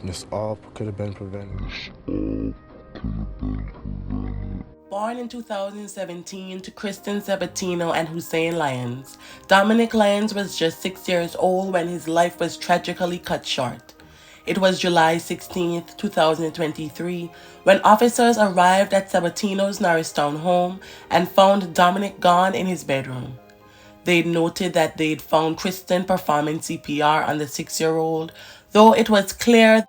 This all could have been prevented. Born in 2017 to Kristen Sabatino and Hussein Lyons, Dominic Lyons was just 6 years old when his life was tragically cut short. It was July 16, 2023, when officers arrived at Sabatino's Norristown home and found Dominic gone in his bedroom. They noted that they'd found Kristen performing CPR on the 6-year-old, though it was clear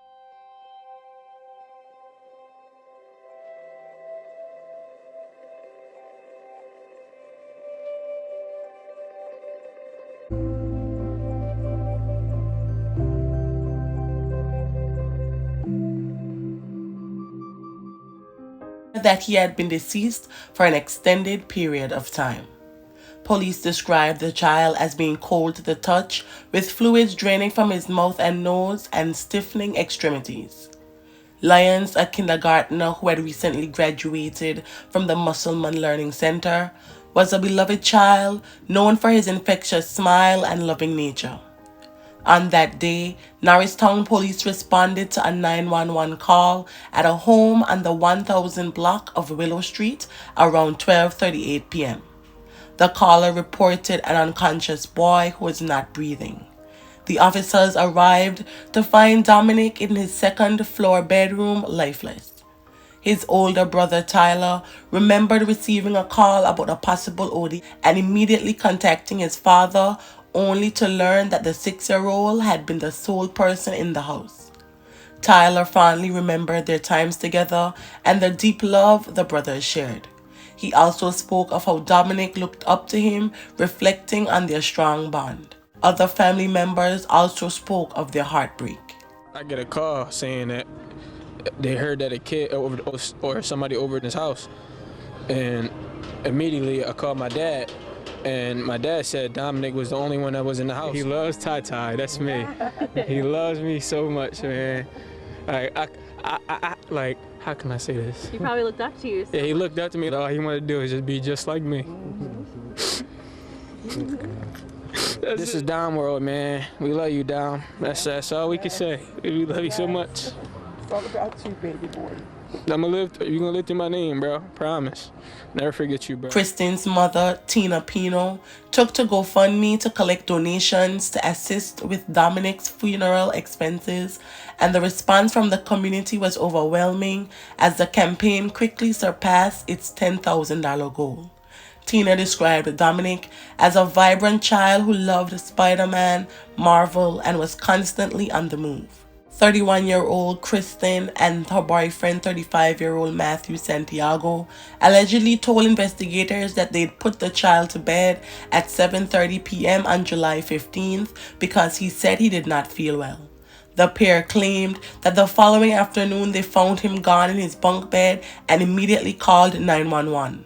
that he had been deceased for an extended period of time. Police described the child as being cold to the touch, with fluids draining from his mouth and nose and stiffening extremities. Lyons, a kindergartner who had recently graduated from the Musselman Learning Center, was a beloved child known for his infectious smile and loving nature. On that day, Norristown police responded to a 911 call at a home on the 1000 block of Willow Street around 12:38 p.m. The caller reported an unconscious boy who was not breathing. The officers arrived to find Dominic in his second-floor bedroom lifeless. His older brother Tyler remembered receiving a call about a possible OD and immediately contacting his father, only to learn that the 6-year-old had been the sole person in the house. Tyler fondly remembered their times together and the deep love the brothers shared. He also spoke of how Dominic looked up to him, reflecting on their strong bond. Other family members also spoke of their heartbreak. I get a call saying that they heard that a kid or somebody over in his house, and immediately I called my dad, and my dad said Dominic was the only one that was in the house. He loves Ty. That's me. He loves me so much, man. Like, how can I say this? He probably looked up to you. Yeah, he looked up to me. All he wanted to do is just be just like me. This is Dom World, man. We love you, Dom. That's all we can say. We love you so much. It's all about you, baby boy. You're gonna live through my name, bro. Promise. Never forget you, bro. Kristen's mother, Tina Pino, took to GoFundMe to collect donations to assist with Dominic's funeral expenses, and the response from the community was overwhelming as the campaign quickly surpassed its $10,000 goal. Tina described Dominic as a vibrant child who loved Spider-Man, Marvel, and was constantly on the move. 31-year-old Kristen and her boyfriend, 35-year-old Matthew Santiago, allegedly told investigators that they'd put the child to bed at 7:30 p.m. on July 15th because he said he did not feel well. The pair claimed that the following afternoon they found him gone in his bunk bed and immediately called 911.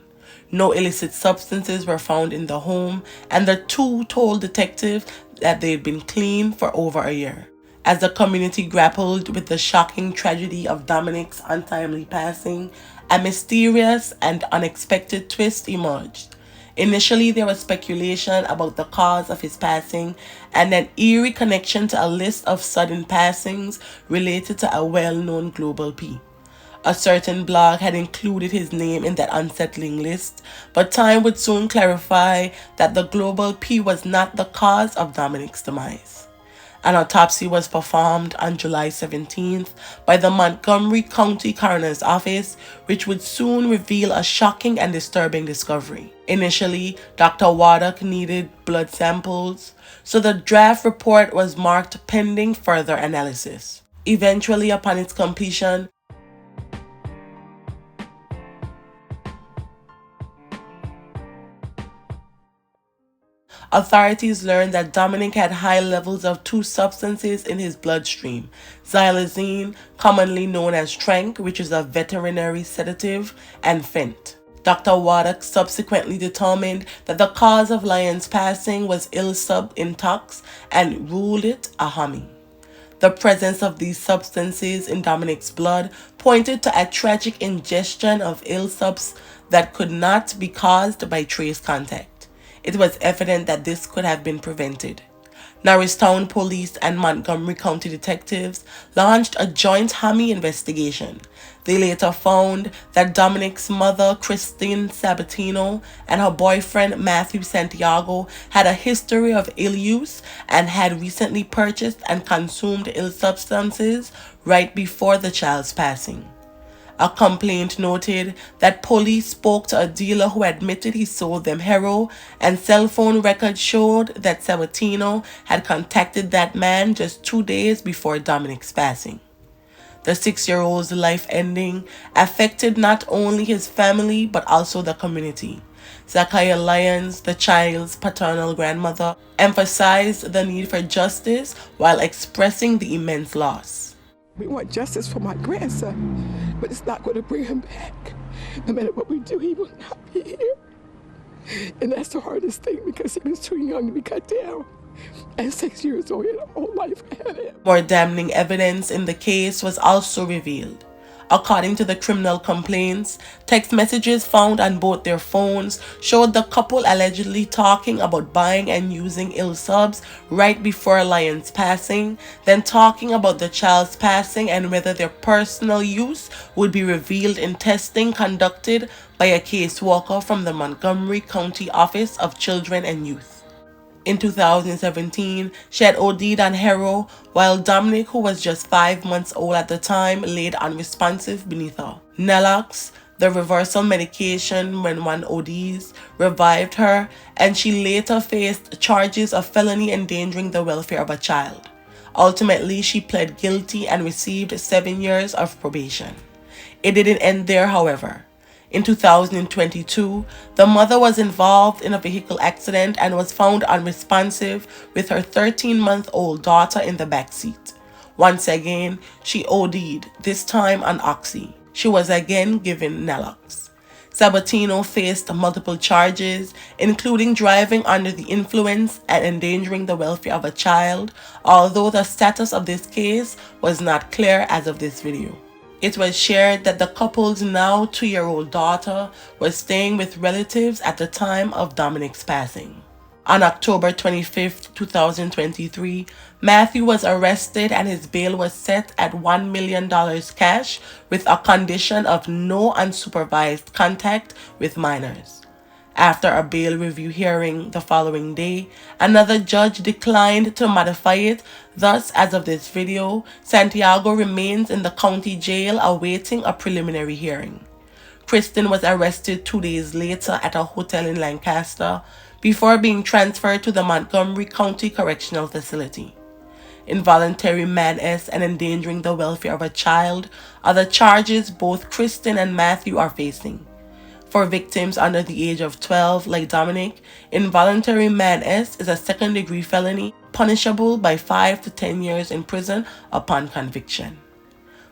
No illicit substances were found in the home, and the two told detectives that they'd been clean for over a year. As the community grappled with the shocking tragedy of Dominic's untimely passing, a mysterious and unexpected twist emerged. Initially, there was speculation about the cause of his passing and an eerie connection to a list of sudden passings related to a well-known global P. A certain blog had included his name in that unsettling list, but time would soon clarify that the global P was not the cause of Dominic's demise. An autopsy was performed on July 17th by the Montgomery County Coroner's Office, which would soon reveal a shocking and disturbing discovery. Initially, Dr. Waddock needed blood samples, so the draft report was marked pending further analysis. Eventually, upon its completion, authorities learned that Dominic had high levels of two substances in his bloodstream: xylazine, commonly known as Tranq, which is a veterinary sedative, and Fent. Dr. Waddock subsequently determined that the cause of Lyons' passing was ill sub intox and ruled it a homicide. The presence of these substances in Dominic's blood pointed to a tragic ingestion of ill subs that could not be caused by trace contact. It was evident that this could have been prevented. Norristown police and Montgomery County detectives launched a joint Hammy investigation. They later found that Dominic's mother, Kristen Sabatino, and her boyfriend, Matthew Santiago, had a history of ill use and had recently purchased and consumed ill substances right before the child's passing. A complaint noted that police spoke to a dealer who admitted he sold them heroin, and cell phone records showed that Sabatino had contacted that man just 2 days before Dominic's passing. The 6-year-old's life ending affected not only his family but also the community. Dominic Lyons, the child's paternal grandmother, emphasized the need for justice while expressing the immense loss. We want justice for my grandson, but it's not going to bring him back. No matter what we do, he will not be here. And that's the hardest thing because he was too young to be cut down. At 6 years old, he had a whole life ahead of him. More damning evidence in the case was also revealed. According to the criminal complaints, text messages found on both their phones showed the couple allegedly talking about buying and using ill subs right before Lyons' passing, then talking about the child's passing and whether their personal use would be revealed in testing conducted by a caseworker from the Montgomery County Office of Children and Youth. In 2017, she had OD'd on heroin, while Dominic, who was just 5 months old at the time, laid unresponsive beneath her. Nalox, the reversal medication when one ODs, revived her, and she later faced charges of felony endangering the welfare of a child. Ultimately, she pled guilty and received 7 years of probation. It didn't end there, however. In 2022, the mother was involved in a vehicle accident and was found unresponsive with her 13-month-old daughter in the backseat. Once again, she OD'd, this time on Oxy. She was again given Nalox. Sabatino faced multiple charges, including driving under the influence and endangering the welfare of a child, although the status of this case was not clear as of this video. It was shared that the couple's now 2-year-old daughter was staying with relatives at the time of Dominic's passing. On October 25, 2023, Matthew was arrested and his bail was set at $1 million cash with a condition of no unsupervised contact with minors. After a bail review hearing the following day, another judge declined to modify it. Thus, as of this video, Santiago remains in the county jail awaiting a preliminary hearing. Kristen was arrested 2 days later at a hotel in Lancaster before being transferred to the Montgomery County Correctional Facility. Involuntary madness and endangering the welfare of a child are the charges both Kristen and Matthew are facing. For victims under the age of 12, like Dominic, involuntary madness is a second-degree felony punishable by 5 to 10 years in prison upon conviction.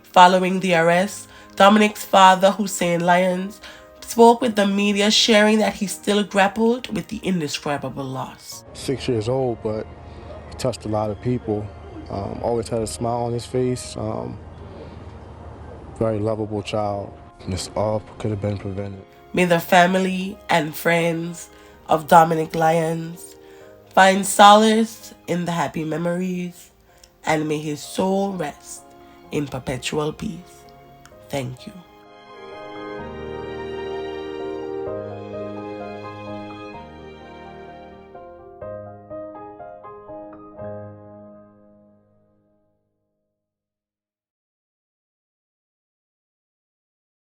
Following the arrest, Dominic's father, Hussein Lyons, spoke with the media, sharing that he still grappled with the indescribable loss. 6 years old, but he touched a lot of people. Always had a smile on his face. Very lovable child. This all could have been prevented. May the family and friends of Dominic Lyons find solace in the happy memories, and may his soul rest in perpetual peace. Thank you.